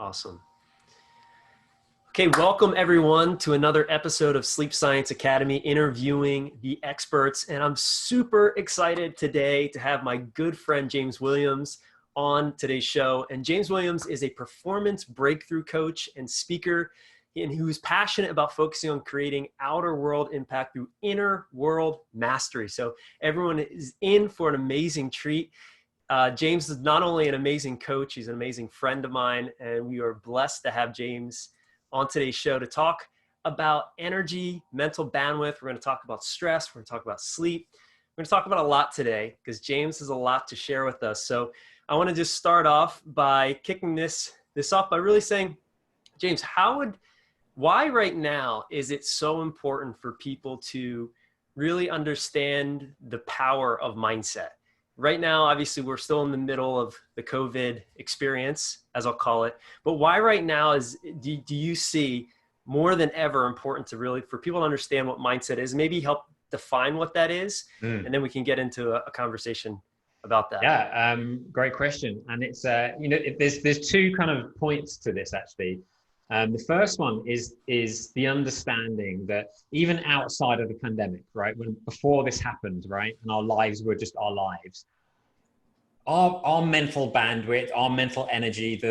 Awesome. Okay, welcome everyone to another episode of Sleep Science Academy, interviewing the experts. And I'm super excited today to have my good friend James Williams on today's show. And James Williams is a performance breakthrough coach and speaker, and who's passionate about focusing on creating outer world impact through inner world mastery. So everyone is in for an amazing treat. James is not only an amazing coach, he's an amazing friend of mine, and we are blessed to have James on today's show to talk about energy, mental bandwidth. We're going to talk about stress. We're going to talk about sleep. We're going to talk about a lot today because James has a lot to share with us. So I want to just start off by kicking this off by really saying, James, why right now is it so important for people to really understand the power of mindset? Right now, obviously, we're still in the middle of the COVID experience, as I'll call it. But why right now do you see more than ever important for people to understand what mindset is, maybe help define what that is, and then we can get into a conversation about that. Yeah, great question. And it's, there's two kind of points to this, actually. The first one is the understanding that even outside of the pandemic, right, before this happened, right, and our lives were just our lives, our mental bandwidth, our mental energy,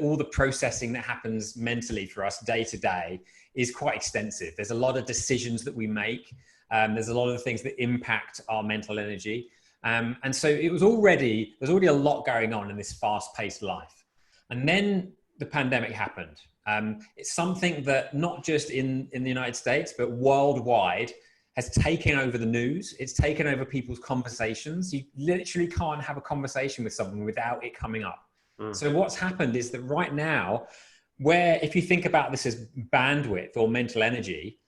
all the processing that happens mentally for us day to day is quite extensive. There's a lot of decisions that we make. There's a lot of things that impact our mental energy. And so there's already a lot going on in this fast-paced life. And then the pandemic happened. It's something that not just in the United States, but worldwide has taken over the news. It's taken over people's conversations. You literally can't have a conversation with someone without it coming up. So what's happened is that right now, where if you think about this as bandwidth or mental energy,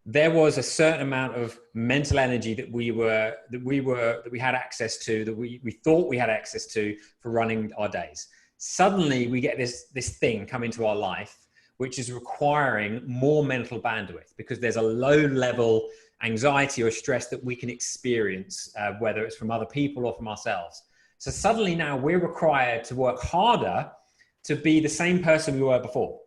there was a certain amount of mental energy that we had access to, that we thought we had access to for running our days. Suddenly we get this thing come into our life, which is requiring more mental bandwidth because there's a low level anxiety or stress that we can experience, whether it's from other people or from ourselves. So suddenly now we're required to work harder to be the same person we were before.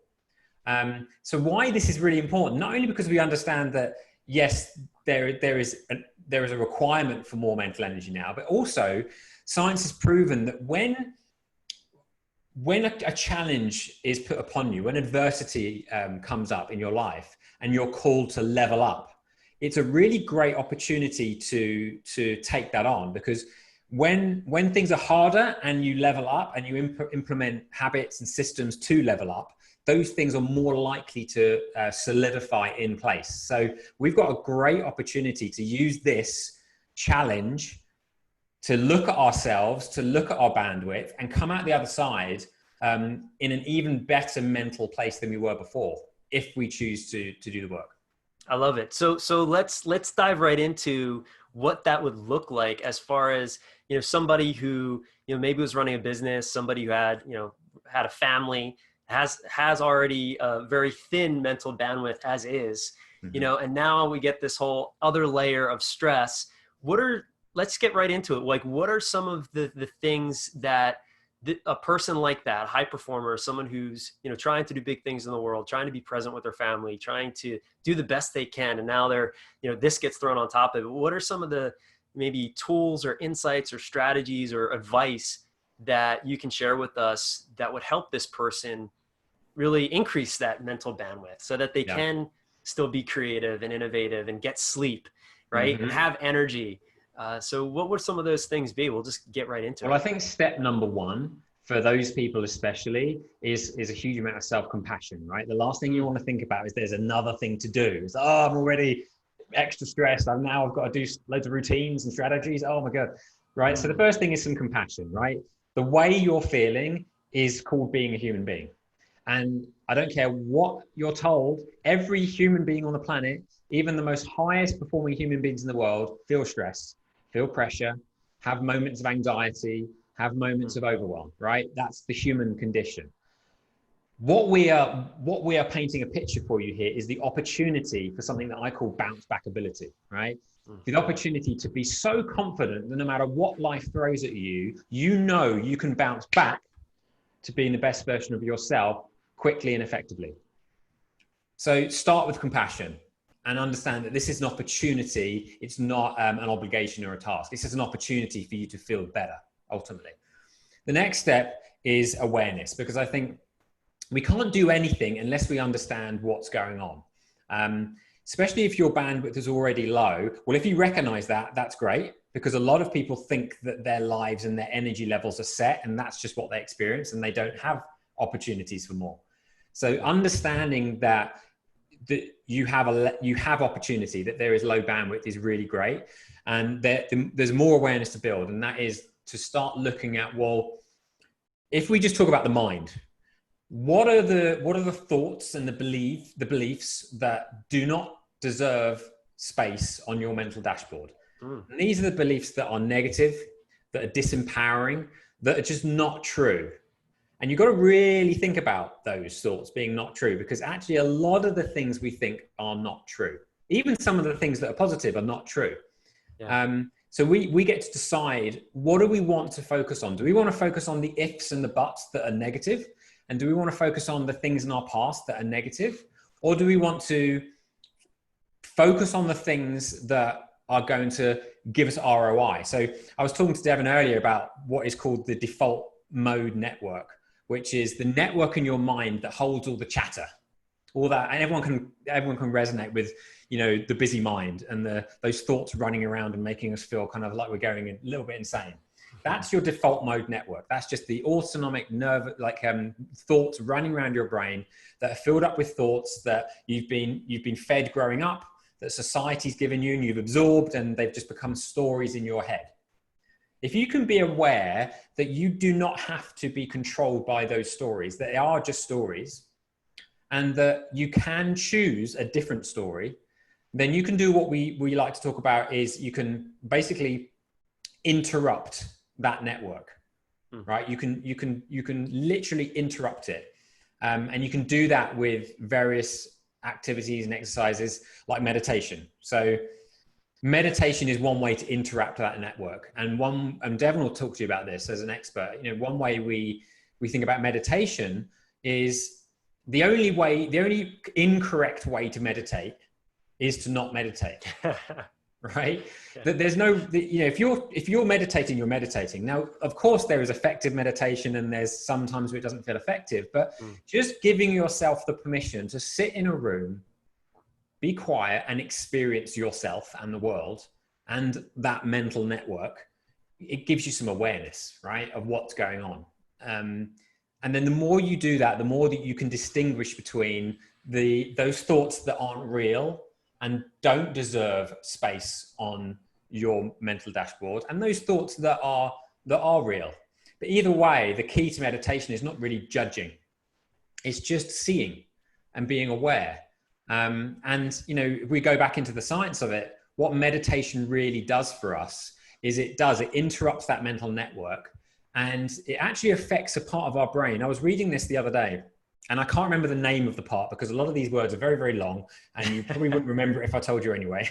So why this is really important, not only because we understand that, yes, there is a requirement for more mental energy now, but also science has proven that when a challenge is put upon you, when adversity comes up in your life and you're called to level up, it's a really great opportunity to take that on, because when things are harder and you level up and you implement habits and systems to level up, those things are more likely to solidify in place. So we've got a great opportunity to use this challenge to look at ourselves, to look at our bandwidth, and come out the other side in an even better mental place than we were before, if we choose to do the work. I love it. So let's dive right into what that would look like as far as, somebody who, maybe was running a business, somebody who had a family, has already a very thin mental bandwidth as is, and now we get this whole other layer of stress. Let's get right into it. Like, what are some of the things that a person like that, high performer, someone who's, trying to do big things in the world, trying to be present with their family, trying to do the best they can, and now this gets thrown on top of it. What are some of the maybe tools or insights or strategies or advice that you can share with us that would help this person really increase that mental bandwidth so that they can still be creative and innovative and get sleep, right? And have energy. So what would some of those things be? We'll just get right into it. Well, I think step number one for those people especially is a huge amount of self-compassion, right? The last thing you want to think about is there's another thing to do. It's, I'm already extra stressed. I've got to do loads of routines and strategies. Oh my God, right? So the first thing is some compassion, right? The way you're feeling is called being a human being. And I don't care what you're told, every human being on the planet, even the most highest performing human beings in the world, feel stress, feel pressure, have moments of anxiety, have moments of overwhelm, right? That's the human condition. What we are painting a picture for you here is the opportunity for something that I call bounce back ability, right? The opportunity to be so confident that no matter what life throws at you, you know you can bounce back to being the best version of yourself quickly and effectively. So start with compassion and understand that this is an opportunity. It's not an obligation or a task. This is an opportunity for you to feel better, ultimately. The next step is awareness, because I think we can't do anything unless we understand what's going on. Especially if your bandwidth is already low. Well, if you recognize that, that's great, because a lot of people think that their lives and their energy levels are set, and that's just what they experience, and they don't have opportunities for more. So understanding that you have opportunity, that there is low bandwidth, is really great. And there's more awareness to build, and that is to start looking at, well, if we just talk about the mind, what are the thoughts and the beliefs that do not deserve space on your mental dashboard? And these are the beliefs that are negative, that are disempowering, that are just not true. And you've got to really think about those thoughts being not true, because actually a lot of the things we think are not true. Even some of the things that are positive are not true. Yeah. So we get to decide, what do we want to focus on? Do we want to focus on the ifs and the buts that are negative? And do we want to focus on the things in our past that are negative? Or do we want to focus on the things that are going to give us ROI? So I was talking to Devin earlier about what is called the default mode network, which is the network in your mind that holds all the chatter, all that, and everyone can resonate with, the busy mind and those thoughts running around and making us feel kind of like we're going a little bit insane. That's your default mode network. That's just the autonomic nerve, thoughts running around your brain that are filled up with thoughts that you've been fed growing up, that society's given you and you've absorbed, and they've just become stories in your head. If you can be aware that you do not have to be controlled by those stories, they are just stories, and that you can choose a different story, then you can do what we like to talk about, is you can basically interrupt that network, right? You can literally interrupt it. And you can do that with various activities and exercises like meditation. So meditation is one way to interrupt that network. And Devin will talk to you about this as an expert. One way we think about meditation is the only incorrect way to meditate is to not meditate. Right? Yeah. That there's no, if you're meditating, you're meditating. Now, of course, there is effective meditation, and there's sometimes where it doesn't feel effective, but just giving yourself the permission to sit in a room, be quiet, and experience yourself and the world and that mental network, it gives you some awareness, right, of what's going on. And then the more you do that, the more that you can distinguish between those thoughts that aren't real and don't deserve space on your mental dashboard, and those thoughts that are real. But either way, the key to meditation is not really judging. It's just seeing and being aware. And if we go back into the science of it, what meditation really does for us is it interrupts that mental network, and it actually affects a part of our brain. I was reading this the other day, and I can't remember the name of the part, because a lot of these words are very, very long, and you probably wouldn't remember it if I told you anyway.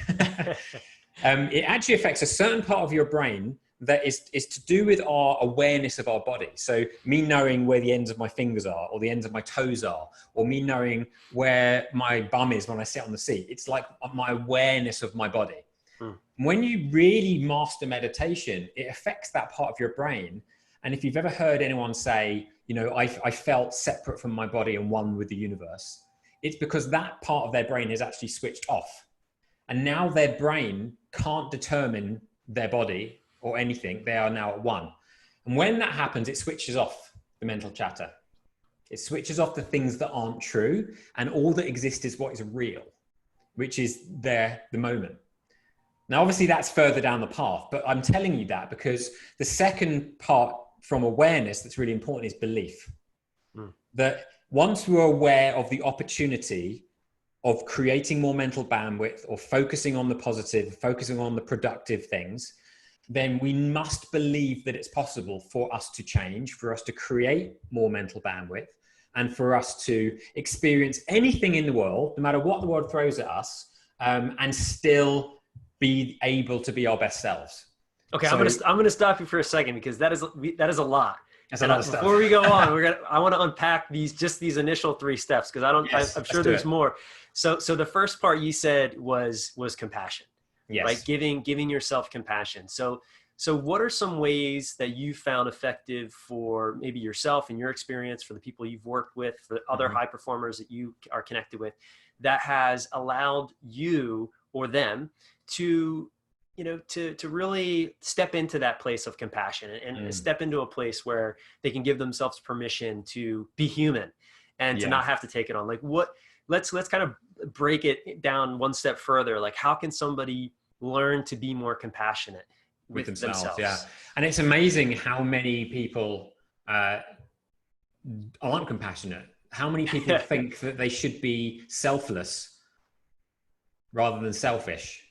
It actually affects a certain part of your brain that is to do with our awareness of our body. So me knowing where the ends of my fingers are, or the ends of my toes are, or me knowing where my bum is when I sit on the seat. It's like my awareness of my body. When you really master meditation, it affects that part of your brain. And if you've ever heard anyone say, I felt separate from my body and one with the universe, it's because that part of their brain has actually switched off. And now their brain can't determine their body or anything. They are now at one. And when that happens, it switches off the mental chatter. It switches off the things that aren't true. And all that exists is what is real, which is the moment. Now, obviously, that's further down the path, but I'm telling you that because the second part from awareness that's really important is belief. That once we're aware of the opportunity of creating more mental bandwidth, or focusing on the positive, focusing on the productive things, then we must believe that it's possible for us to change, for us to create more mental bandwidth, and for us to experience anything in the world, no matter what the world throws at us, and still be able to be our best selves. Okay, so, I'm gonna stop you for a second, because that is a lot. That's a And lot of before stuff. we go on, I want to unpack these initial 3 steps, because Yes, I'm let's sure do there's it. more. So the first part you said was compassion, right? Yes. Giving yourself compassion. So what are some ways that you found effective for maybe yourself and your experience, for the people you've worked with, for the other Mhm. high performers that you are connected with, that has allowed you or them to, to really step into that place of compassion, and Mm. step into a place where they can give themselves permission to be human and to Yeah, not have to take it on? Like, what, let's kind of break it down one step further. Like, how can somebody learn to be more compassionate with with themselves. Yeah, themselves? and it's amazing how many people uh, aren't compassionate. How many people Yeah. think that they should be selfless rather than selfish?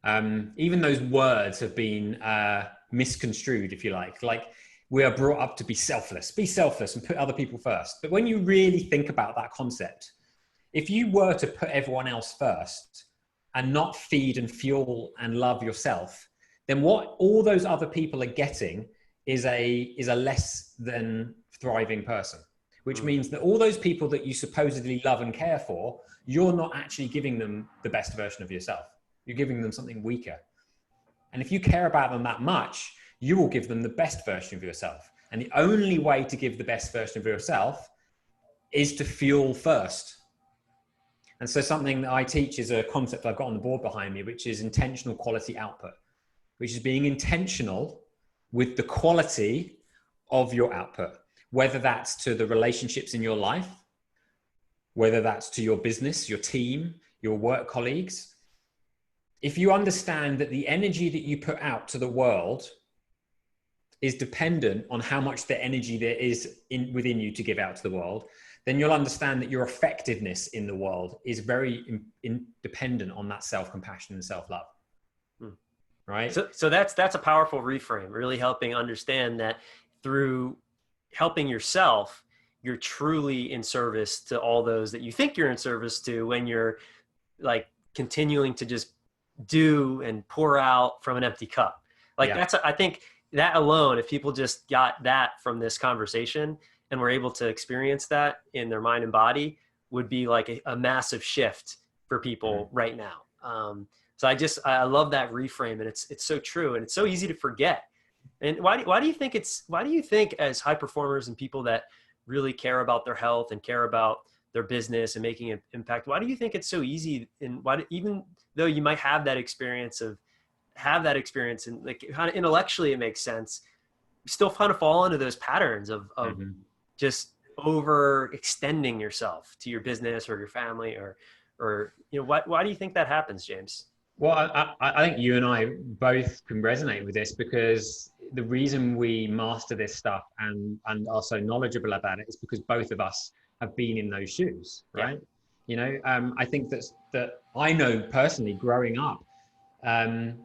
Even those words have been misconstrued, if you like. Like, we are brought up to be selfless, and put other people first. But when you really think about that concept, if you were to put everyone else first and not feed and fuel and love yourself, then what all those other people are getting is a less than thriving person, which Mm, means that all those people that you supposedly love and care for, you're not actually giving them the best version of yourself. You're giving them something weaker. And if you care about them that much, you will give them the best version of yourself. And the only way to give the best version of yourself is to fuel first. And so something that I teach is a concept I've got on the board behind me, which is intentional quality output, which is being intentional with the quality of your output, whether that's to the relationships in your life, whether that's to your business, your team, your work colleagues. If you understand that the energy that you put out to the world is dependent on how much the energy there is within you to give out to the world, then you'll understand that your effectiveness in the world is very dependent on that self-compassion and self-love. mm. Right? So that's a powerful reframe, really helping understand that through helping yourself, you're truly in service to all those that you think you're in service to, when you're like continuing to just do and pour out from an empty cup. Like, Yeah. that's, I think that alone, if people just got that from this conversation and were able to experience that in their mind and body, would be like a massive shift for Mm. people right now. So I love that reframe, and it's so true, and it's so easy to forget. And why do you think as high performers and people that really care about their health and care about their business and making an impact, why do you think it's so easy? And even though you might have that experience and like kind of intellectually it makes sense, you still kind of fall into those patterns of Mm-hmm. just overextending yourself to your business or your family, or why do you think that happens, James? Well, I think you and I both can resonate with this, because the reason we master this stuff and are so knowledgeable about it is because both of us have been in those shoes, Yeah. right? I think that I know personally, growing up, um,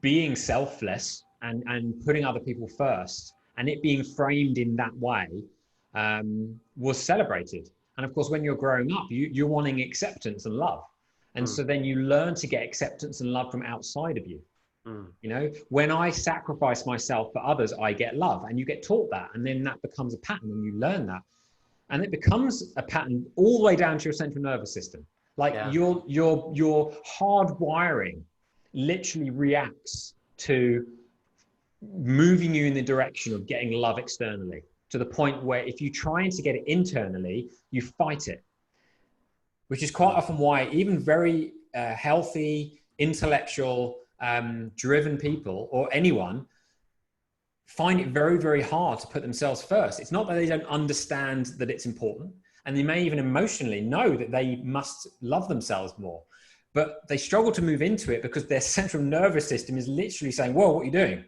being selfless and putting other people first, and it being framed in that way, was celebrated. And of course, when you're growing up, you're wanting acceptance and love. And Mm, so then you learn to get acceptance and love from outside of you. mm, When I sacrifice myself for others, I get love, and you get taught that. And then that becomes a pattern, and you learn that. And it becomes a pattern all the way down to your central nervous system. Like, yeah. your hardwiring literally reacts to moving you in the direction of getting love externally, to the point where if you're trying to get it internally, you fight it, which is quite Mm, often why even very healthy, intellectual, driven people, or anyone, find it very, very hard to put themselves first. It's not that they don't understand that it's important, and they may even emotionally know that they must love themselves more, but they struggle to move into it because their central nervous system is literally saying, whoa, what are you doing?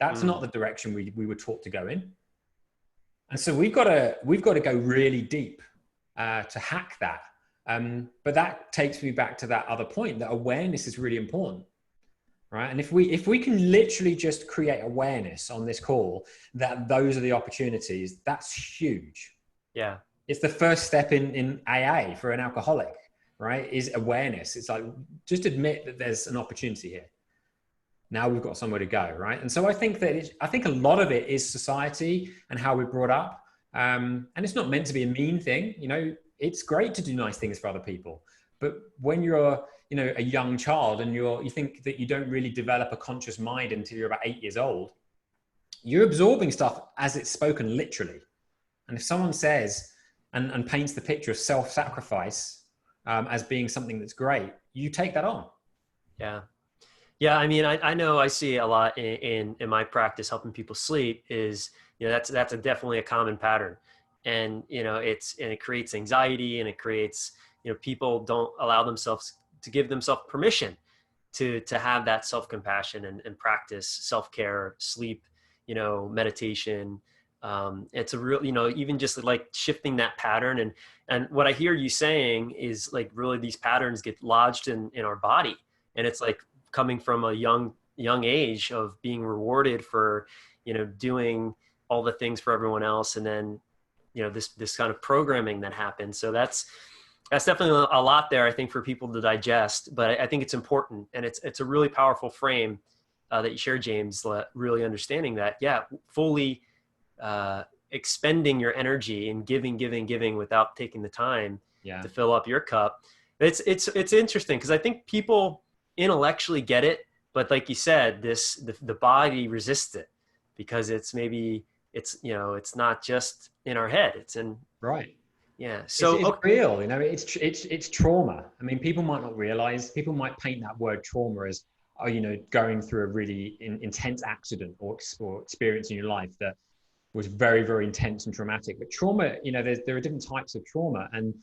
That's not mm. the direction we were taught to go in. And so we've got to go really deep to hack that. But that takes me back to that other point, that awareness is really important, right? And if we can literally just create awareness on this call that those are the opportunities, that's huge. Yeah. It's the first step in AA for an alcoholic, right? Is awareness. It's like, just admit that there's an opportunity here. Now we've got somewhere to go, right? And so I think that I think a lot of it is society and how we're brought up. And it's not meant to be a mean thing. You know, it's great to do nice things for other people. But when you're, you know, a young child and you think that you don't really develop a conscious mind until you're about 8 years old, you're absorbing stuff as it's spoken literally. And if someone says and paints the picture of self-sacrifice as being something that's great, you take that on. Yeah. Yeah, I mean, I know I see a lot in my practice helping people sleep is, you know, that's definitely a common pattern. And, you know, it creates anxiety, and it creates, you know, people don't allow themselves to give themselves permission to have that self-compassion and practice self-care, sleep, you know, meditation. It's a real, you know, even just like shifting that pattern. And what I hear you saying is like really these patterns get lodged in our body. And it's like coming from a young age of being rewarded for, you know, doing all the things for everyone else. And then, you know, this kind of programming that happens. So that's definitely a lot there, I think, for people to digest, but I think it's important, and it's a really powerful frame that you share, James, really understanding that, yeah, fully expending your energy and giving without taking the time Yeah. to fill up your cup. It's interesting because I think people intellectually get it, but like you said, the body resists it because it's you know, it's not just in our head, it's in Right. yeah. So It's okay. real, you know, it's trauma. I mean, people might not realize, people might paint that word trauma as, oh, you know, going through a really intense accident or experience in your life that was very, very intense and traumatic. But trauma, you know, there are different types of trauma, and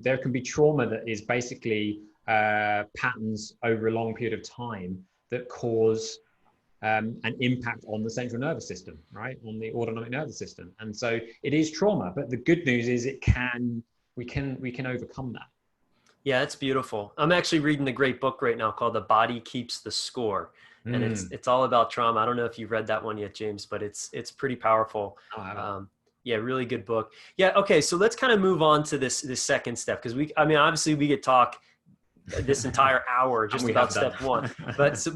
there can be trauma that is basically patterns over a long period of time that cause an impact on the central nervous system, right? On the autonomic nervous system. And so it is trauma, but the good news is we can overcome that. Yeah, it's beautiful. I'm actually reading a great book right now called The Body Keeps the Score. And Mm. it's all about trauma. I don't know if you've read that one yet, James, but it's pretty powerful. Oh, I haven't. Yeah, really good book. Yeah, okay, so let's kind of move on to this second step, because I mean, obviously we could talk this entire hour And just we about have done. step one,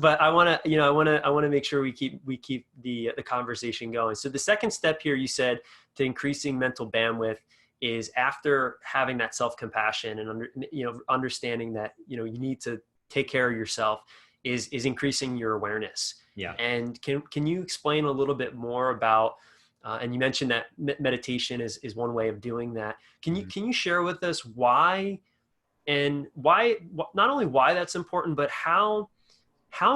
but I want to, you know, I want to make sure we keep the conversation going. So the second step here, you said, to increasing mental bandwidth, is after having that self-compassion and you know, understanding that, you know, you need to take care of yourself, is increasing your awareness. Yeah. And can you explain a little bit more about and you mentioned that meditation is one way of doing that. Mm. Can you share with us why, and why, not only why that's important, but how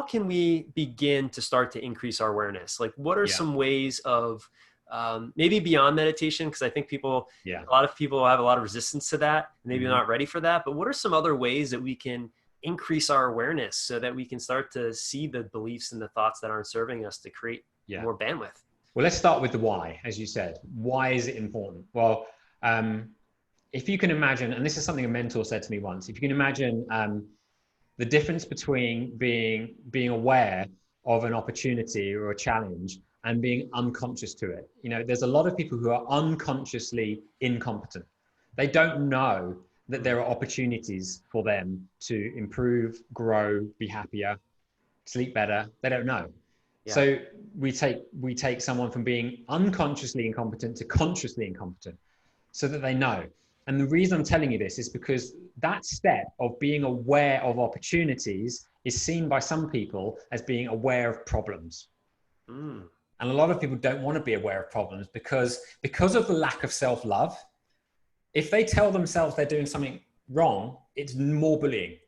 can we begin to start to increase our awareness? Like, what are Yeah. some ways of maybe beyond meditation? Because I think Yeah. a lot of people have a lot of resistance to that. Maybe Mm-hmm. not ready for that. But what are some other ways that we can increase our awareness so that we can start to see the beliefs and the thoughts that aren't serving us to create Yeah. more bandwidth? Well, let's start with the why, as you said. Why is it important? Well, um, if you can imagine, and this is something a mentor said to me once, if you can imagine the difference between being aware of an opportunity or a challenge and being unconscious to it. You know, there's a lot of people who are unconsciously incompetent. They don't know that there are opportunities for them to improve, grow, be happier, sleep better. They don't know. Yeah. So we take someone from being unconsciously incompetent to consciously incompetent so that they know. And the reason I'm telling you this is because that step of being aware of opportunities is seen by some people as being aware of problems. Mm. And a lot of people don't want to be aware of problems because of the lack of self-love. If they tell themselves they're doing something wrong, it's more bullying.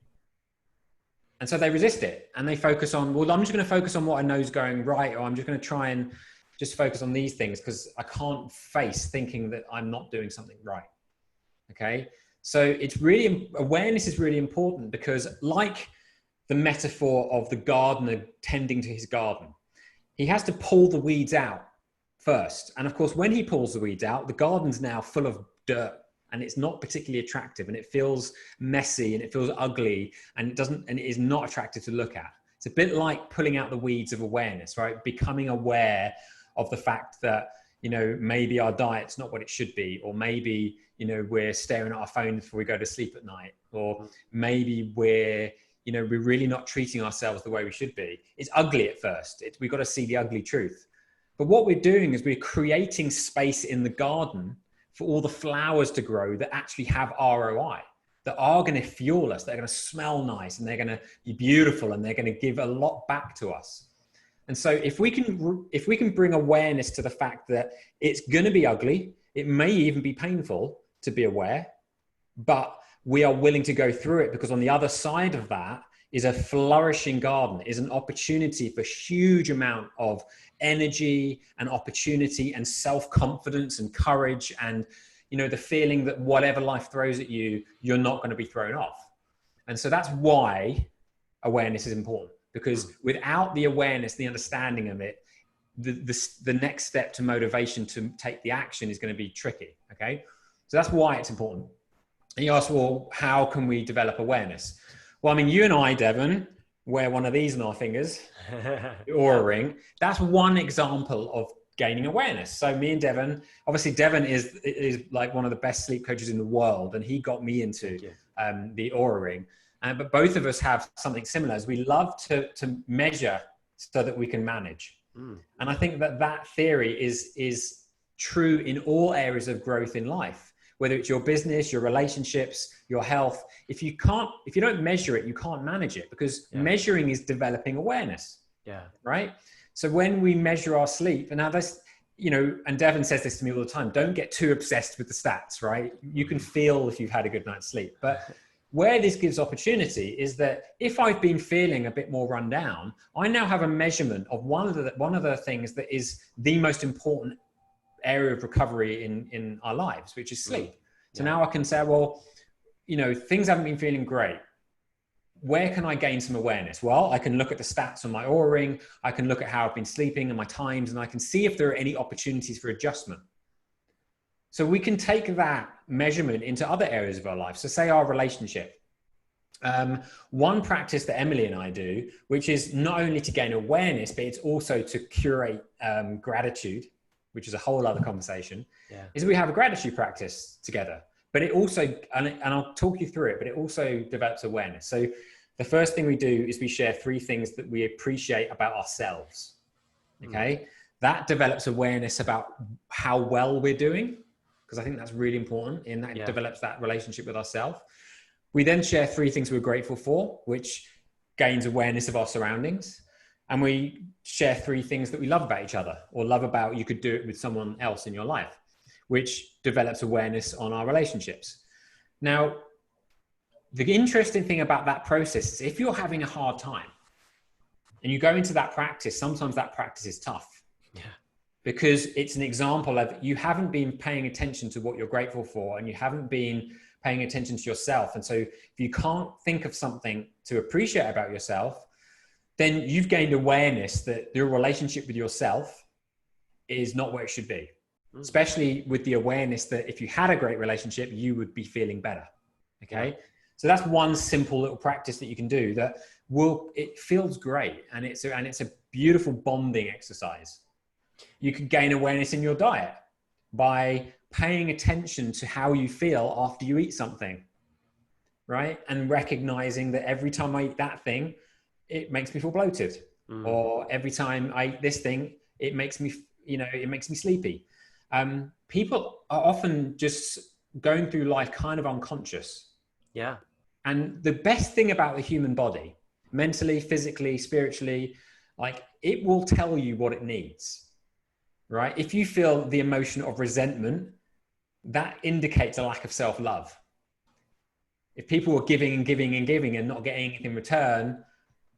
And so they resist it and they focus on, well, I'm just going to focus on what I know is going right, or I'm just going to try and just focus on these things because I can't face thinking that I'm not doing something right. Okay. So it's really, awareness is really important because, like the metaphor of the gardener tending to his garden, he has to pull the weeds out first. And of course, when he pulls the weeds out, the garden's now full of dirt and it's not particularly attractive and it feels messy and it feels ugly and it is not attractive to look at. It's a bit like pulling out the weeds of awareness, right? Becoming aware of the fact that, you know, maybe our diet's not what it should be, or maybe, you know, we're staring at our phone before we go to sleep at night, or maybe we're, we're really not treating ourselves the way we should be. It's ugly at first. We've got to see the ugly truth. But what we're doing is we're creating space in the garden for all the flowers to grow that actually have ROI, that are going to fuel us. They're going to smell nice, and they're going to be beautiful, and they're going to give a lot back to us. And so if we can bring awareness to the fact that it's going to be ugly, it may even be painful to be aware, but we are willing to go through it, because on the other side of that is a flourishing garden, is an opportunity for huge amount of energy and opportunity and self-confidence and courage, and the feeling that whatever life throws at you, you're not going to be thrown off. And so that's why awareness is important, because without the awareness, the understanding of it, the next step to motivation to take the action is going to be tricky. Okay, so that's why it's important. And you ask, well, how can we develop awareness? Well, I mean, you and I, Devin, wear one of these on our fingers, the Aura ring. That's one example of gaining awareness. So me and Devin, obviously Devin is like one of the best sleep coaches in the world, and he got me into the Aura ring. But both of us have something similar, as we love to measure so that we can manage. And I think that theory is true in all areas of growth in life. Whether it's your business, your relationships, your health, if you don't measure it, you can't manage it, because measuring is developing awareness. Right. So when we measure our sleep, and now this, and Devin says this to me all the time, don't get too obsessed with the stats, right? You can feel if you've had a good night's sleep. But where this gives opportunity is that if I've been feeling a bit more run down, I now have a measurement of one of the things that is the most important area of recovery in our lives, which is sleep. So now I can say, well, things haven't been feeling great. Where can I gain some awareness? Well, I can look at the stats on my Aura ring. I can look at how I've been sleeping and my times, and I can see if there are any opportunities for adjustment. So we can take that measurement into other areas of our life. So say our relationship. One practice that Emily and I do, which is not only to gain awareness, but it's also to curate gratitude, which is a whole other conversation, is we have a gratitude practice together. But it also, and I'll talk you through it, but it also develops awareness. So the first thing we do is we share 3 things that we appreciate about ourselves. Okay. That develops awareness about how well we're doing, because I think that's really important, in that it develops that relationship with ourselves. We then share 3 things we're grateful for, which gains awareness of our surroundings. And we share 3 things that we love about each other, or love about you could do it with someone else in your life, which develops awareness on our relationships. Now, the interesting thing about that process is if you're having a hard time and you go into that practice, sometimes that practice is tough. Because it's an example of you haven't been paying attention to what you're grateful for, and you haven't been paying attention to yourself. And so if you can't think of something to appreciate about yourself, then you've gained awareness that your relationship with yourself is not where it should be. Especially with the awareness that if you had a great relationship, you would be feeling better. Okay. So that's one simple little practice that you can do that it feels great. And it's a beautiful bonding exercise. You can gain awareness in your diet by paying attention to how you feel after you eat something, right? And recognizing that every time I eat that thing, it makes me feel bloated. Or every time I eat this thing, it makes me sleepy. People are often just going through life kind of unconscious. And the best thing about the human body, mentally, physically, spiritually, like, it will tell you what it needs, right? If you feel the emotion of resentment, that indicates a lack of self-love. If people are giving and giving and giving and not getting anything in return,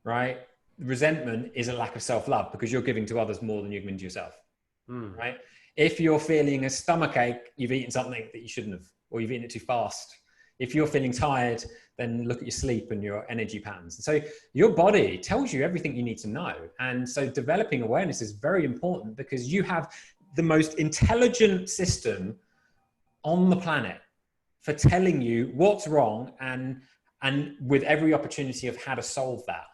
right? Resentment is a lack of self-love, because you're giving to others more than you're giving to yourself, right? If you're feeling a stomachache, you've eaten something that you shouldn't have, or you've eaten it too fast. If you're feeling tired, then look at your sleep and your energy patterns. And so your body tells you everything you need to know. And so developing awareness is very important, because you have the most intelligent system on the planet for telling you what's wrong, and with every opportunity of how to solve that.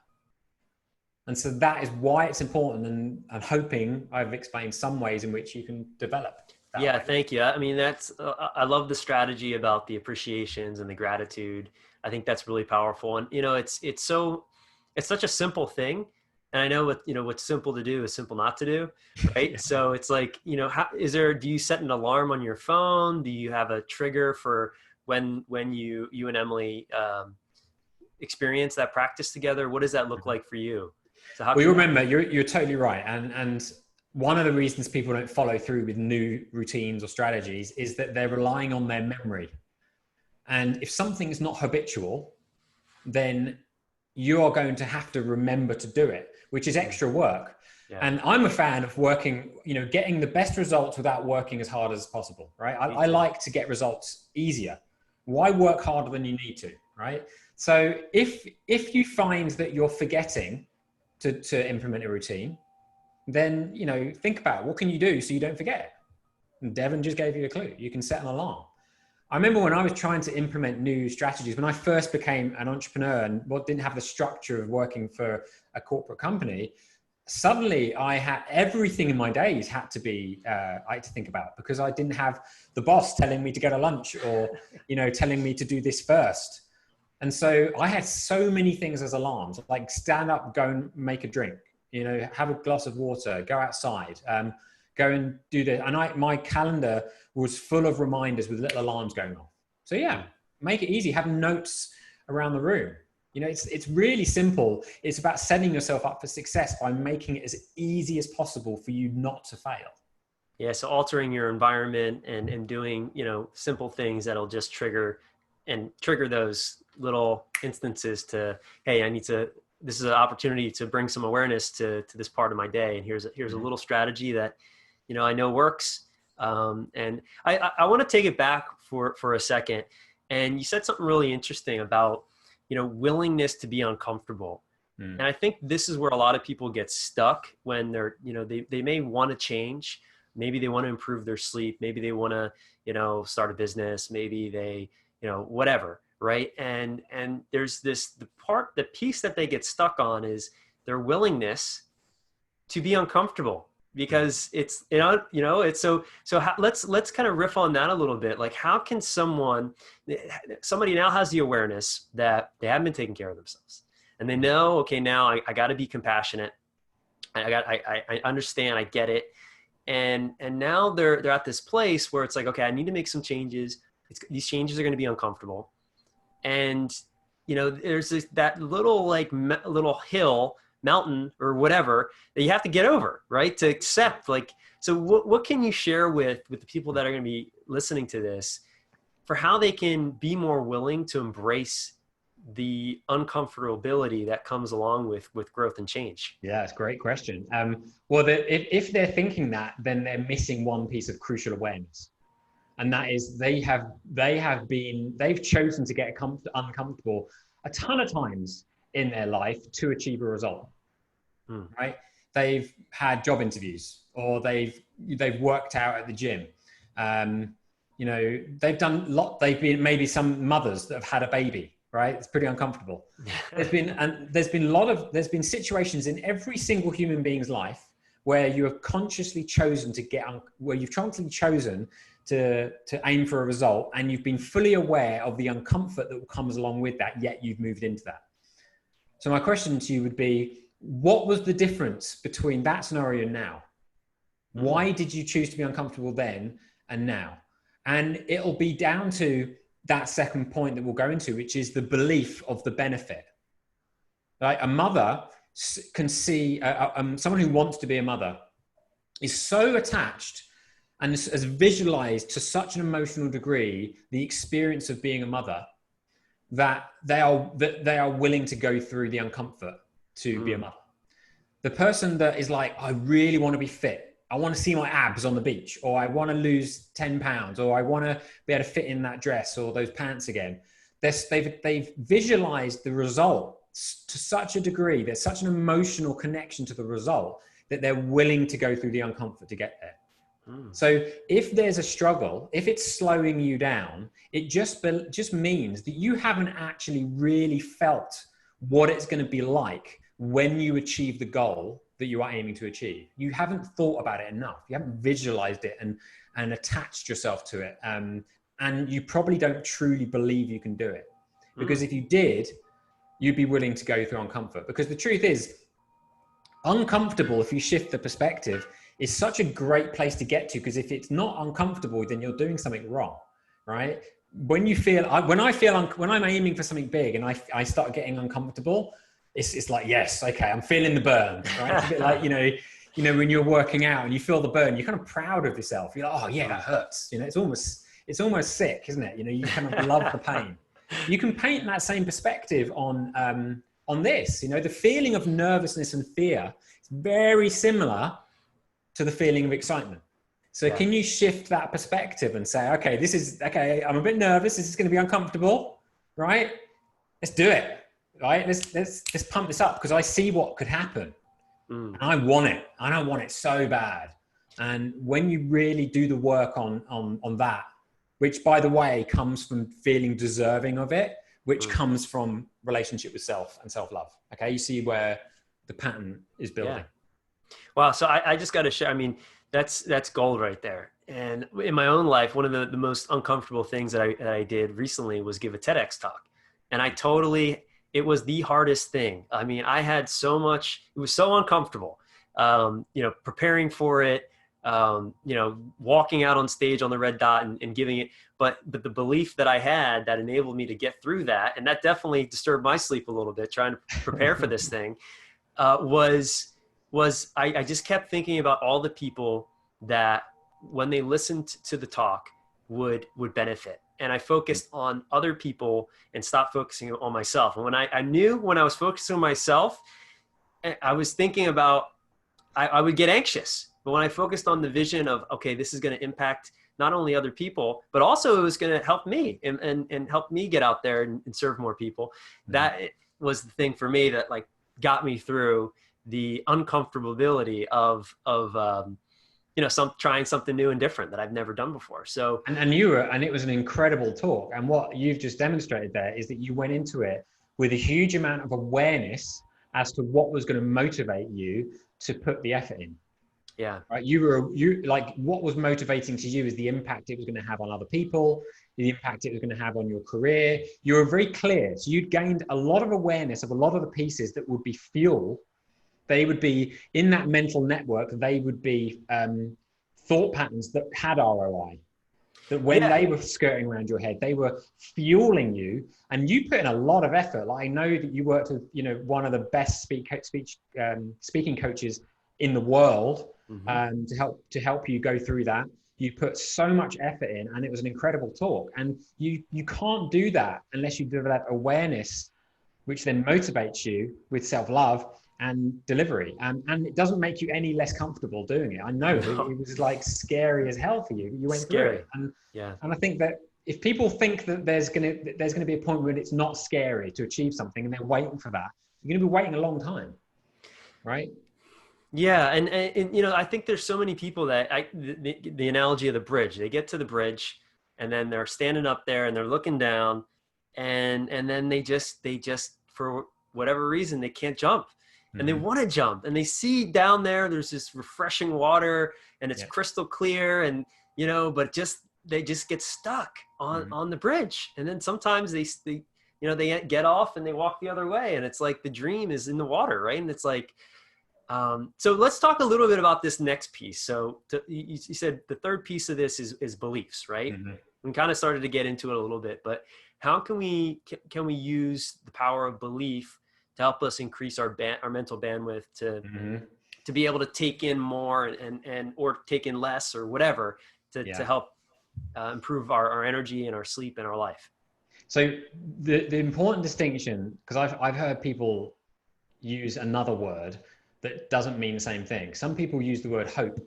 And so that is why it's important, and I'm hoping I've explained some ways in which you can develop that way. Thank you. I mean, I love the strategy about the appreciations and the gratitude. I think that's really powerful. And, it's such a simple thing. And I know what's simple to do is simple not to do. Right. Yeah. So it's like, do you set an alarm on your phone? Do you have a trigger for when you and Emily, experience that practice together? What does that look like for you? So how Well, can you remember, you're totally right. And one of the reasons people don't follow through with new routines or strategies is that they're relying on their memory. And if something is not habitual, then you are going to have to remember to do it, which is extra work. Yeah. And I'm a fan of working, getting the best results without working as hard as possible, right? I like to get results easier. Why work harder than you need to, right? So if you find that you're forgetting to implement a routine, then, think about what can you do so you don't forget it. And Devin just gave you a clue. You can set an alarm. I remember when I was trying to implement new strategies, when I first became an entrepreneur and didn't have the structure of working for a corporate company, suddenly I had everything in my days had to be, I had to think about, because I didn't have the boss telling me to go to lunch or, telling me to do this first. And so I had so many things as alarms, like stand up, go and make a drink, have a glass of water, go outside, go and do this. And my calendar was full of reminders with little alarms going on. So yeah, make it easy. Have notes around the room. It's really simple. It's about setting yourself up for success by making it as easy as possible for you not to fail. Yeah. So altering your environment and doing, simple things that'll just trigger those little instances to, hey, this is an opportunity to bring some awareness to this part of my day. And here's a little strategy that, I know works. And I want to take it back for a second. And you said something really interesting about, willingness to be uncomfortable. And I think this is where a lot of people get stuck when they're, they may want to change. Maybe they want to improve their sleep. Maybe they want to, start a business. Maybe they, whatever. Right. And there's the piece that they get stuck on is their willingness to be uncomfortable, because it's, it's let's kind of riff on that a little bit. Like, how can somebody now has the awareness that they haven't been taking care of themselves, and they know, okay, now I got to be compassionate. I understand, I get it. And now they're at this place where it's like, okay, I need to make some changes. These changes are going to be uncomfortable. And, there's that little, little hill, mountain or whatever that you have to get over, right? To accept, so what can you share with the people that are going to be listening to this for how they can be more willing to embrace the uncomfortability that comes along with growth and change? Yeah, it's a great question. Well, if they're thinking that, then they're missing one piece of crucial awareness. And that is they've chosen to get uncomfortable a ton of times in their life to achieve a result, right? They've had job interviews, or they've worked out at the gym. They've been maybe some mothers that have had a baby, right? It's pretty uncomfortable. There's been situations in every single human being's life where you have consciously chosen to aim for a result, and you've been fully aware of the uncomfort that comes along with that, yet you've moved into that. So my question to you would be, what was the difference between that scenario and now? Why did you choose to be uncomfortable then and now? And it'll be down to that second point that we'll go into, which is the belief of the benefit. Like, a mother can see, someone who wants to be a mother is so attached and has visualized to such an emotional degree the experience of being a mother that they are willing to go through the uncomfort to be a mother. The person that is like, I really want to be fit. I want to see my abs on the beach, or I want to lose 10 pounds, or I want to be able to fit in that dress or those pants again. They've visualized the result to such a degree. There's such an emotional connection to the result that they're willing to go through the uncomfort to get there. So if there's a struggle, if it's slowing you down, it just means that you haven't actually really felt what it's going to be like when you achieve the goal that you are aiming to achieve. You haven't thought about it enough. You haven't visualized it and attached yourself to it. And you probably don't truly believe you can do it. Because if you did, you'd be willing to go through uncomfort. Because the truth is, uncomfortable, if you shift the perspective, is such a great place to get to, because if it's not uncomfortable, then you're doing something wrong, right? When I'm aiming for something big and I start getting uncomfortable, it's like, yes, okay, I'm feeling the burn, right? It's a bit like, when you're working out and you feel the burn, you're kind of proud of yourself. You're like, oh yeah, that hurts. It's almost sick, isn't it? You kind of love the pain. You can paint that same perspective on this. The feeling of nervousness and fear is very similar to the feeling of excitement. So can you shift that perspective and say, okay, I'm a bit nervous. This is going to be uncomfortable, right? Let's do it, right? Let's pump this up, because I see what could happen. And I want it. And I want it so bad. And when you really do the work on that, which, by the way, comes from feeling deserving of it, which comes from relationship with self and self-love. Okay. You see where the pattern is building. Yeah. Wow. So I just got to share, that's gold right there. And in my own life, one of the most uncomfortable things that I did recently was give a TEDx talk. And it was the hardest thing. I had so much, it was so uncomfortable, preparing for it, walking out on stage on the red dot and giving it, but the belief that I had that enabled me to get through that, and that definitely disturbed my sleep a little bit, trying to prepare for this thing, was I just kept thinking about all the people that when they listened to the talk would benefit. And I focused on other people and stopped focusing on myself. And when I knew when I was focusing on myself, I was thinking about, I would get anxious. But when I focused on the vision of, okay, this is going to impact not only other people, but also it was going to help me and help me get out there and serve more people. That was the thing for me that got me through the uncomfortability of trying something new and different that I've never done before. So, and it was an incredible talk. And what you've just demonstrated there is that you went into it with a huge amount of awareness as to what was going to motivate you to put the effort in. Yeah. Right. What was motivating to you is the impact it was going to have on other people, the impact it was going to have on your career. You were very clear. So you'd gained a lot of awareness of a lot of the pieces that would be fuel. They would be in that mental network. They would be thought patterns that had ROI. That when they were skirting around your head, they were fueling you, and you put in a lot of effort. I know that you worked with one of the best speaking coaches in the world to help you go through that. You put so much effort in, and it was an incredible talk. And you can't do that unless you develop awareness, which then motivates you with self-love and delivery. And it doesn't make you any less comfortable doing it. I know it was scary as hell for you. You went through it. And I think that if people think that there's going to be a point where it's not scary to achieve something and they're waiting for that, you're going to be waiting a long time. Right? Yeah. And I think there's so many people that the analogy of the bridge, they get to the bridge and then they're standing up there and they're looking down and then they just, for whatever reason, they can't jump. And they want to jump and they see down there's this refreshing water and it's crystal clear and, but they just get stuck on the bridge. And then sometimes they get off and they walk the other way. And it's like the dream is in the water, right? And it's like, so let's talk a little bit about this next piece. So you said the third piece of this is beliefs, right? We kind of started to get into it a little bit, but how can we use the power of belief to help us increase our mental bandwidth to be able to take in more and or take in less or whatever to help improve our energy and our sleep and our life? So the important distinction, because I've heard people use another word that doesn't mean the same thing. Some people use the word hope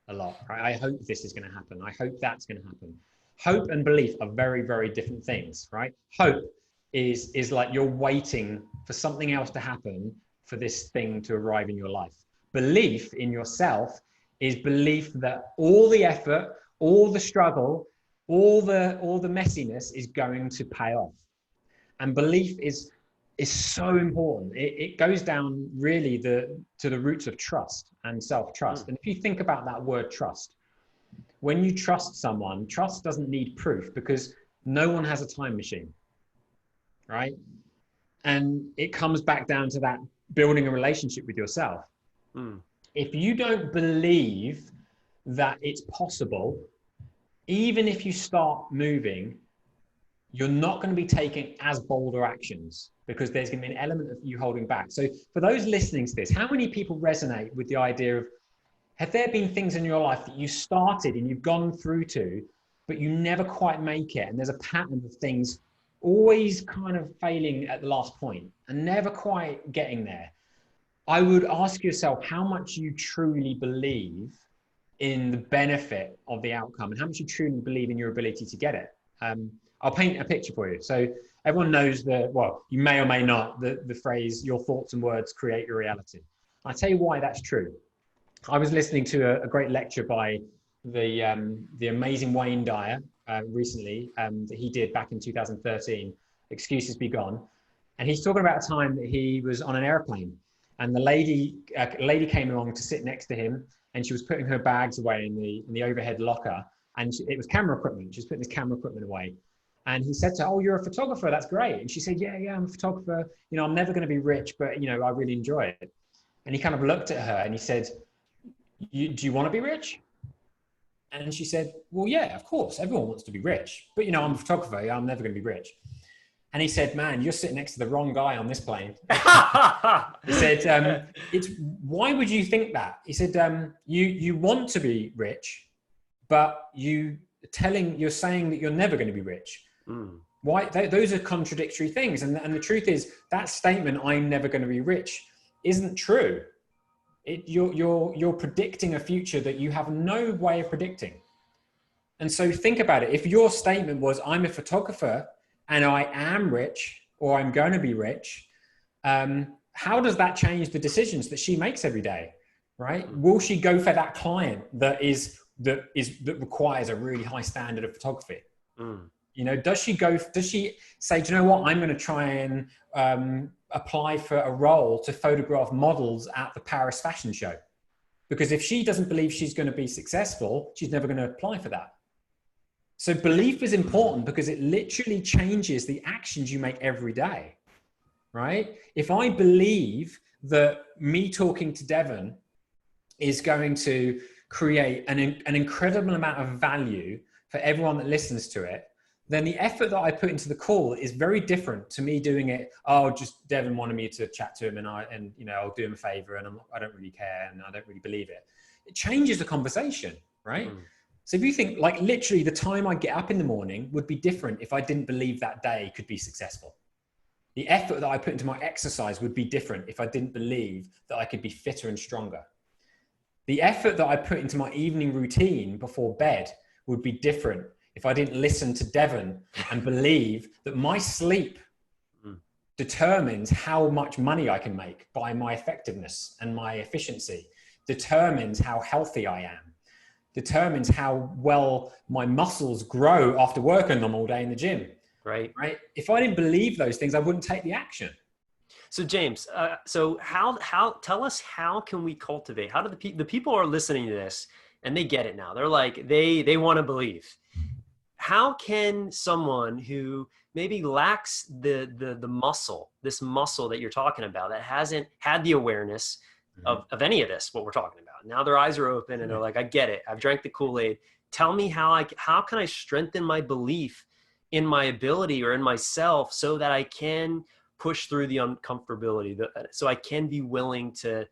a lot, right? I hope this is going to happen. I hope that's going to happen. Hope and belief are very, very different things, right? Hope is like you're waiting for something else to happen for this thing to arrive in your life. Belief in yourself is belief that all the effort, all the struggle, all the messiness is going to pay off. And belief is so important. It goes down really to the roots of trust and self-trust. And if you think about that word trust, when you trust someone, trust doesn't need proof because no one has a time machine. right? And it comes back down to that building a relationship with yourself. Mm. If you don't believe that it's possible, even if you start moving, you're not going to be taking as bolder actions because there's going to be an element of you holding back. So for those listening to this, how many people resonate with the idea of, have there been things in your life that you started and you've gone through to, but you never quite make it? And there's a pattern of things always kind of failing at the last point and never quite getting there. I would ask yourself how much you truly believe in the benefit of the outcome and how much you truly believe in your ability to get it. I'll paint a picture for you. So everyone knows you may or may not, the phrase, your thoughts and words create your reality. I'll tell you why that's true. I was listening to a great lecture by the amazing Wayne Dyer recently that he did back in 2013, Excuses Be Gone. And he's talking about a time that he was on an airplane and a lady came along to sit next to him, and she was putting her bags away in the overhead locker, and it was camera equipment. She was putting this camera equipment away. And he said to her, "Oh, you're a photographer, that's great." And she said, yeah, I'm a photographer. You know, I'm never going to be rich, but I really enjoy it. And he kind of looked at her and he said, do you want to be rich? And she said, well, yeah, of course. Everyone wants to be rich. But, I'm a photographer. I'm never going to be rich. And he said, man, you're sitting next to the wrong guy on this plane. He said, why would you think that? He said, you want to be rich, but you're saying that you're never going to be rich. Mm. Why? Those are contradictory things. And the truth is that statement, I'm never going to be rich, isn't true. You're predicting a future that you have no way of predicting. And so think about it. If your statement was, I'm a photographer and I am rich, or I'm going to be rich, how does that change the decisions that she makes every day, right? Will she go for that client that requires a really high standard of photography? Mm. Does she say, do you know what? I'm going to try and apply for a role to photograph models at the Paris fashion show? Because if she doesn't believe she's going to be successful, she's never going to apply for that. So belief is important because it literally changes the actions you make every day, right? If I believe that me talking to Devin is going to create an incredible amount of value for everyone that listens to it, then the effort that I put into the call is very different to me doing it. Oh, just Devin wanted me to chat to him and I'll do him a favor and I don't really care and I don't really believe it. It changes the conversation, right? Mm. So if you think like literally the time I get up in the morning would be different if I didn't believe that day could be successful. The effort that I put into my exercise would be different if I didn't believe that I could be fitter and stronger. The effort that I put into my evening routine before bed would be different if I didn't listen to Devin and believe that my sleep determines how much money I can make by my effectiveness and my efficiency, determines how healthy I am, determines how well my muscles grow after working them all day in the gym. Right. If I didn't believe those things, I wouldn't take the action. So James, so tell us, how can we cultivate? How do the people are listening to this and they get it now? They're like, they want to believe. How can someone who maybe lacks the muscle, this muscle that you're talking about, that hasn't had the awareness of any of this, what we're talking about, now their eyes are open and they're like, I get it. I've drank the Kool-Aid. Tell me how can I strengthen my belief in my ability or in myself so that I can push through the uncomfortability, so I can be willing to,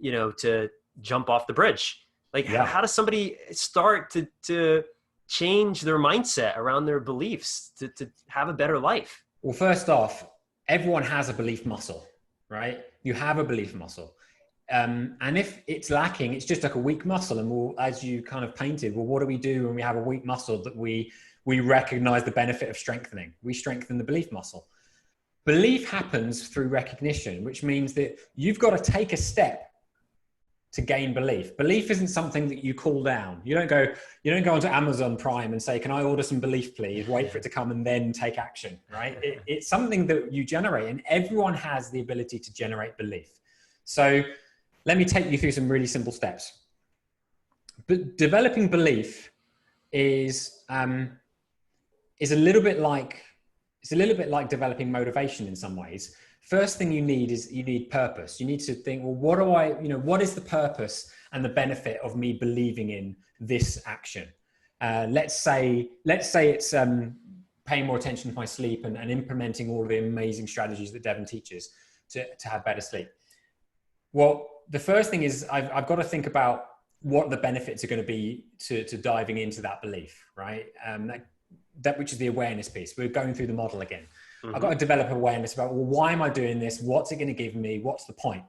to jump off the bridge. Like, how does somebody start to change their mindset around their beliefs to have a better life? Well, first off, everyone has a belief muscle, right? You have a belief muscle. And if it's lacking, it's just like a weak muscle. And as you kind of painted, what do we do when we have a weak muscle that we recognize the benefit of strengthening? We strengthen the belief muscle. Belief happens through recognition, which means that you've got to take a step to gain belief. Belief isn't something that you call down. You don't go onto Amazon Prime and say, can I order some belief, please? Wait for it to come and then take action, right? It's something that you generate, and everyone has the ability to generate belief. So let me take you through some really simple steps. But developing belief is a little bit like it's a little bit like developing motivation in some ways. First thing you need purpose. You need to think, well, what is the purpose and the benefit of me believing in this action? Let's say it's paying more attention to my sleep and implementing all of the amazing strategies that Devin teaches to have better sleep. Well, the first thing is I've got to think about what the benefits are going to be to diving into that belief, right? That which is the awareness piece. We're going through the model again. I've got to develop awareness about, well, why am I doing this? What's it going to give me? What's the point?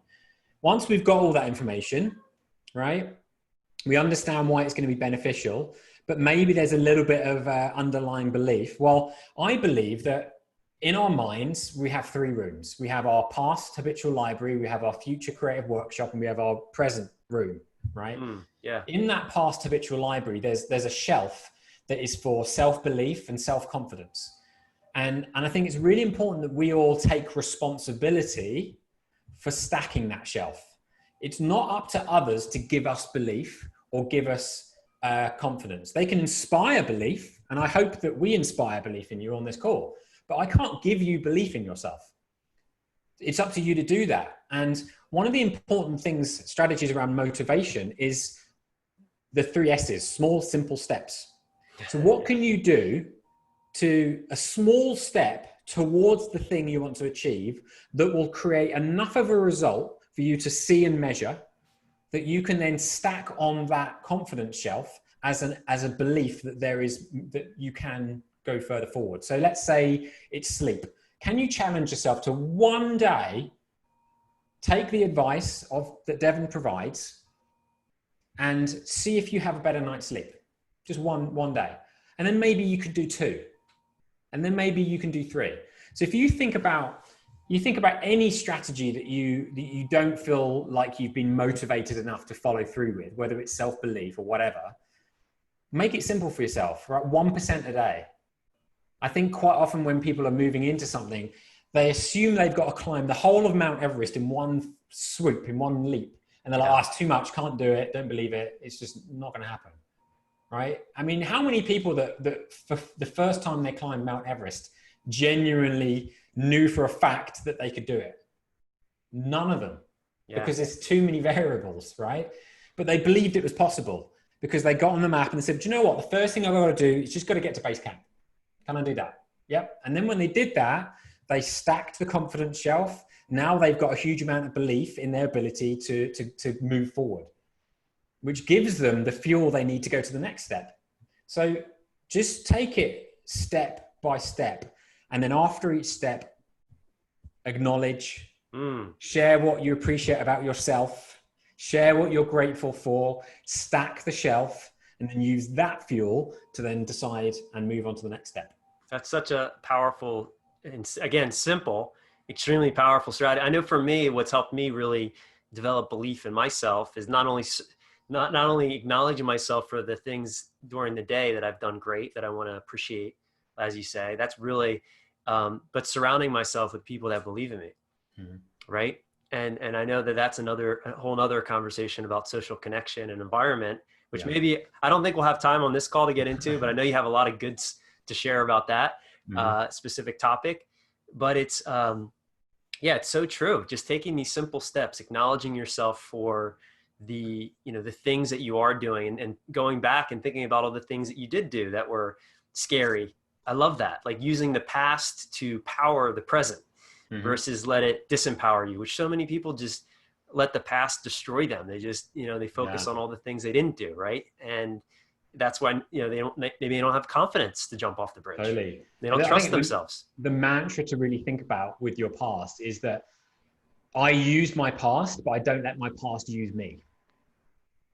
Once we've got all that information, right, we understand why it's going to be beneficial, but maybe there's a little bit of underlying belief. Well, I believe that in our minds, we have three rooms. We have our past habitual library, we have our future creative workshop, and we have our present room, right? Yeah. In that past habitual library, there's a shelf that is for self-belief and self-confidence. And I think it's really important that we all take responsibility for stacking that shelf. It's not up to others to give us belief or give us confidence. They can inspire belief, and I hope that we inspire belief in you on this call, but I can't give you belief in yourself. It's up to you to do that. And one of the important things, strategies around motivation, is the 3 S's, small, simple steps. So what can you do to a small step towards the thing you want to achieve that will create enough of a result for you to see and measure that you can then stack on that confidence shelf as a belief that you can go further forward. So let's say it's sleep. Can you challenge yourself to one day take the advice that Devin provides and see if you have a better night's sleep? Just one day. And then maybe you could do 2. And then maybe you can do 3. So if you think about any strategy that you don't feel like you've been motivated enough to follow through with, whether it's self-belief or whatever, make it simple for yourself, right? 1% a day. I think quite often when people are moving into something, they assume they've got to climb the whole of Mount Everest in one swoop, in one leap. And they're like, oh, it's too much, can't do it, don't believe it. It's just not going to happen, right? I mean, how many people that for the first time they climbed Mount Everest genuinely knew for a fact that they could do it? None of them, because there's too many variables, right? But they believed it was possible because they got on the map and they said, do you know what? The first thing I've got to do is just got to get to base camp. Can I do that? Yep. And then when they did that, they stacked the confidence shelf. Now they've got a huge amount of belief in their ability to move forward, which gives them the fuel they need to go to the next step. So just take it step by step. And then after each step, acknowledge, share what you appreciate about yourself, share what you're grateful for, stack the shelf, and then use that fuel to then decide and move on to the next step. That's such a powerful, and again, simple, extremely powerful strategy. I know for me, what's helped me really develop belief in myself is not only acknowledging myself for the things during the day that I've done great, that I want to appreciate, as you say, that's really, but surrounding myself with people that believe in me. Right. And I know that that's a whole nother conversation about social connection and environment, which maybe, I don't think we'll have time on this call to get into, but I know you have a lot of goods to share about that specific topic. But it's, it's so true. Just taking these simple steps, acknowledging yourself for the things that you are doing, and going back and thinking about all the things that you did do that were scary. I love that. Like using the past to power the present versus let it disempower you, which so many people just let the past destroy them. They just, they focus on all the things they didn't do. Right. And that's why, maybe they don't have confidence to jump off the bridge. Totally. They don't trust themselves. The mantra to really think about with your past is that I use my past, but I don't let my past use me.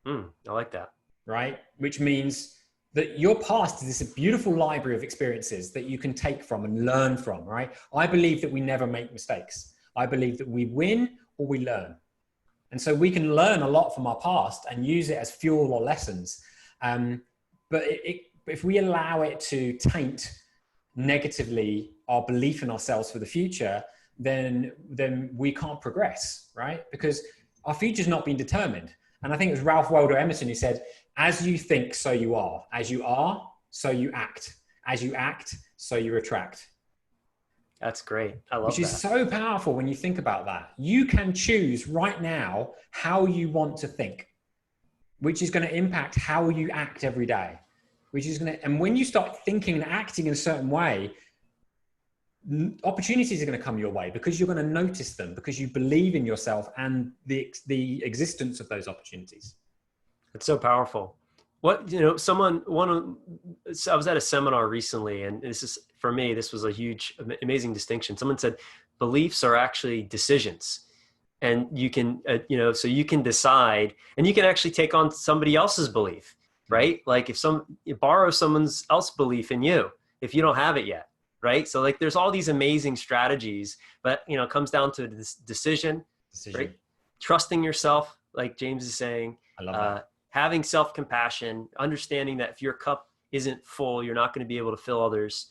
I like that. Right. Which means that your past is this beautiful library of experiences that you can take from and learn from, right? I believe that we never make mistakes. I believe that we win or we learn. And so we can learn a lot from our past and use it as fuel or lessons. But if we allow it to taint negatively our belief in ourselves for the future, then we can't progress, right? Because our future's not been determined. And I think it was Ralph Waldo Emerson who said, as you think, so you are. As you are, so you act. As you act, so you attract. That's great. I which love is that. so powerful when you think about that. You can choose right now how you want to think, which is going to impact how you act every day, which is going to, and when you start thinking and acting in a certain way, opportunities are going to come your way because you're going to notice them, because you believe in yourself and the existence of those opportunities. It's so powerful. What, I was at a seminar recently, and this is, for me, this was a huge, amazing distinction. Someone said beliefs are actually decisions. And you can, so you can decide, and you can actually take on somebody else's belief, right? Like if you borrow someone's else belief in you, if you don't have it yet, right? So like there's all these amazing strategies, but it comes down to this decision, right? Trusting yourself, like James is saying, I love that. having self-compassion, understanding that if your cup isn't full, you're not going to be able to fill others,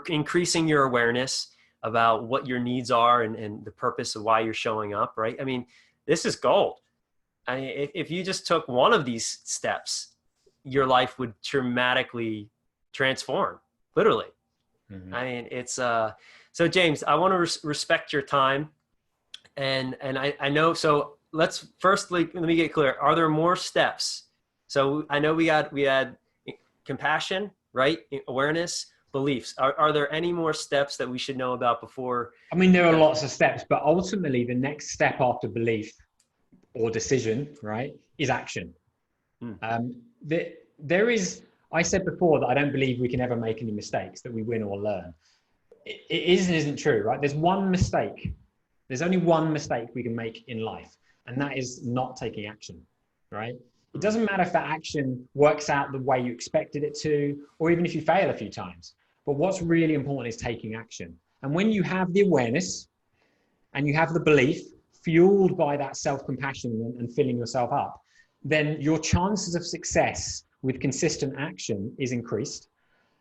increasing your awareness about what your needs are and the purpose of why you're showing up, right? I mean, this is gold. I mean, if you just took one of these steps, your life would dramatically transform, literally. Mm-hmm. I mean, it's so James, I want to respect your time, and I know. So let's first let me get clear. Are there more steps? So I know we had compassion, right? Awareness, beliefs. Are there any more steps that we should know about before? I mean, there are lots of steps, but ultimately the next step after belief or decision, right, is action. There is, I said before that I don't believe we can ever make any mistakes, that we win or learn. It is and isn't true, right? There's one mistake. There's only one mistake we can make in life, and that is not taking action, right? It doesn't matter if that action works out the way you expected it to, or even if you fail a few times. But what's really important is taking action. And when you have the awareness and you have the belief fueled by that self-compassion and filling yourself up, then your chances of success with consistent action is increased.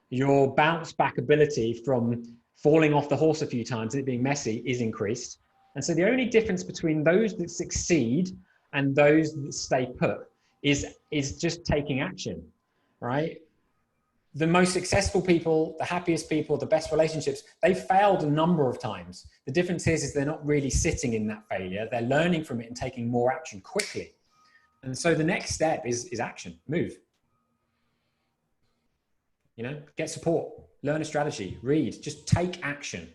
Your bounce back ability from falling off the horse a few times and it being messy is increased. And so the only difference between those that succeed and those that stay put is just taking action, right? The most successful people, the happiest people, the best relationships, they failed a number of times. The difference is they're not really sitting in that failure. They're learning from it and taking more action quickly. And so the next step is action, move. Get support, learn a strategy, read, just take action.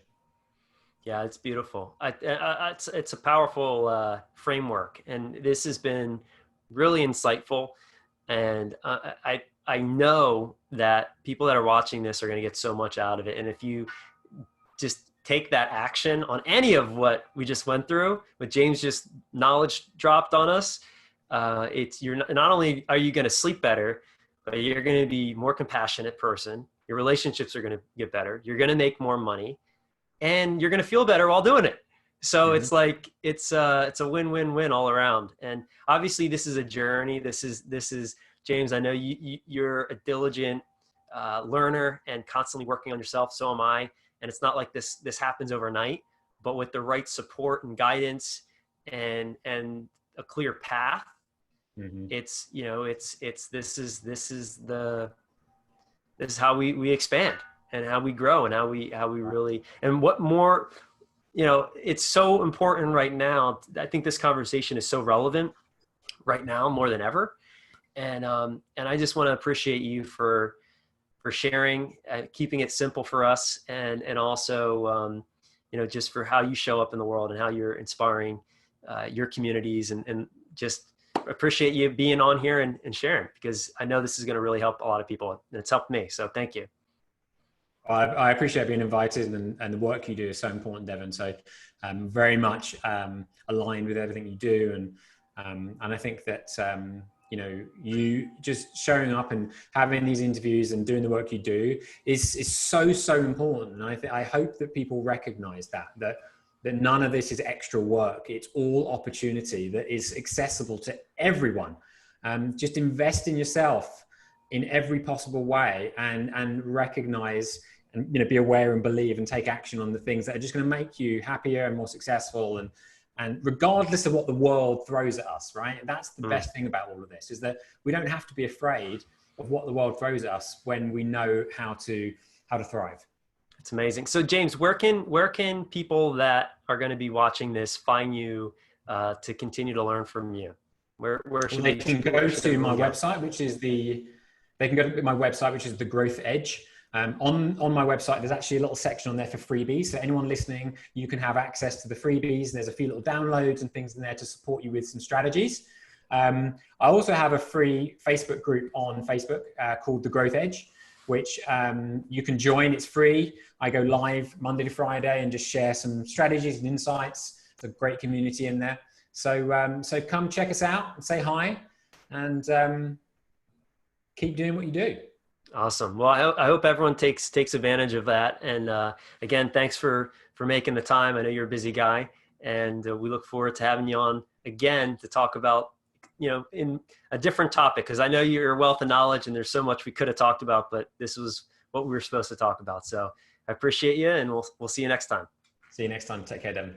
Yeah, it's beautiful. It's a powerful framework, and this has been really insightful. And I know that people that are watching this are going to get so much out of it. And if you just take that action on any of what we just went through, what James just knowledge dropped on us, you're not only are you going to sleep better, but you're going to be more compassionate person. Your relationships are going to get better. You're going to make more money, and you're going to feel better while doing it. So it's like it's a win-win-win all around. And obviously, this is a journey. This is James. I know you're a diligent learner and constantly working on yourself. So am I. And it's not like this happens overnight, but with the right support and guidance and a clear path, this is how we expand and how we grow and how we really, and what more, it's so important right now. I think this conversation is so relevant right now more than ever. And I just want to appreciate you for sharing, keeping it simple for us, and also, just for how you show up in the world and how you're inspiring your communities, and just appreciate you being on here and sharing, because I know this is going to really help a lot of people, and it's helped me. So thank you. I appreciate being invited, and the work you do is so important, Devin. So I'm very much aligned with everything you do. And I think that, you just showing up and having these interviews and doing the work you do is so important. And I hope that people recognize that none of this is extra work. It's all opportunity that is accessible to everyone. Just invest in yourself in every possible way, and recognize and be aware and believe and take action on the things that are just going to make you happier and more successful, and regardless of what the world throws at us, right? That's the best thing about all of this, is that we don't have to be afraid of what the world throws at us when we know how to thrive. It's amazing. So James, where can people that are going to be watching this find you to continue to learn from you? Where Well, should they they can go where should to my everyone go? website, they can go to my website, which is the Growth Edge. On my website, there's actually a little section on there for freebies. So anyone listening, you can have access to the freebies. There's a few little downloads and things in there to support you with some strategies. I also have a free Facebook group on Facebook called the Growth Edge, which you can join. It's free. I go live Monday to Friday and just share some strategies and insights. It's a great community in there. So come check us out and say hi, and keep doing what you do. Awesome. Well, I hope everyone takes advantage of that. And again, thanks for making the time. I know you're a busy guy, and we look forward to having you on again to talk about, in a different topic, because I know you're a wealth of knowledge and there's so much we could have talked about, but this was what we were supposed to talk about. So I appreciate you, and we'll see you next time. See you next time. Take care, Devin.